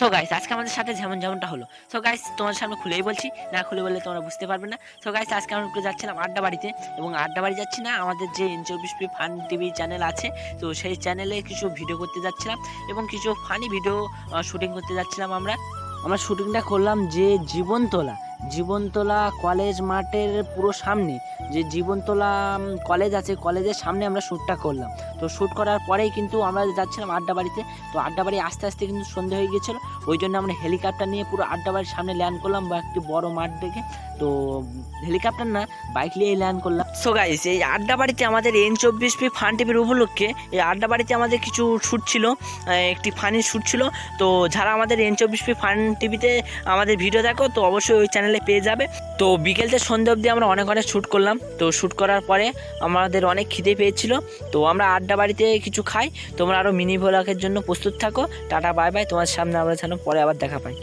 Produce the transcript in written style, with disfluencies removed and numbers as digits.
So guys আজকে আমাদের সাথে যেমনটা হলো। সো গাইস তোমার সামনে খুলেই বলছি, না খুলে বললে তোমরা বুঝতে পারবে না। সো গাইস আজকে আমরা একটু যাচ্ছিলাম আড্ডা বাড়িতে, এবং আড্ডা বাড়ি যাচ্ছি না, আমাদের যে N24P ফান টিভি চ্যানেল আছে, তো সেই চ্যানেলে কিছু ভিডিও করতে যাচ্ছিলাম এবং কিছু ফানি ভিডিও শুটিং করতে যাচ্ছিলাম। আমরা শুটিংটা করলাম যে জীবনতলা কলেজ মাঠের পুরো সামনে, যে জীবনতলা কলেজ আছে, কলেজের সামনে আমরা শ্যুটটা করলাম। তো শ্যুট করার পরেই কিন্তু আমরা যাচ্ছিলাম আড্ডা বাড়িতে। তো আড্ডা বাড়ি আস্তে আস্তে কিন্তু সন্ধে হয়ে গিয়েছিলো, ওই জন্য আমরা হেলিকপ্টার নিয়ে পুরো আড্ডা বাড়ির সামনে ল্যান্ড করলাম, বা একটি বড় মাঠ দেখে। তো হেলিকপ্টার না, বাইক নিয়ে ল্যান্ড করলাম। সো গাইস এই আড্ডা বাড়িতে আমাদের N24P ফান টিভির উপলক্ষে এই আড্ডা বাড়িতে আমাদের কিছু শ্যুট ছিল, একটি ফানি শ্যুট ছিল। তো যারা আমাদের N24P ফান টিভিতে আমাদের ভিডিও দেখো, তো অবশ্যই ওই চ্যানেলে পেয়ে যাবে। তো বিকেল থেকে সন্ধ্যে অবধি আমরা অনেক শ্যুট করলাম। তো শ্যুট করার পরে আমাদের অনেক খিদে পেয়েছিল, তো আমরা আড্ডা বাড়িতে কিছু খাই। তোমরা আরও মিনি ভ্লগের জন্য প্রস্তুত থাকো। টাটা বাই বাই, তোমার সামনে আমরা যেন পরে আবার দেখা পাই।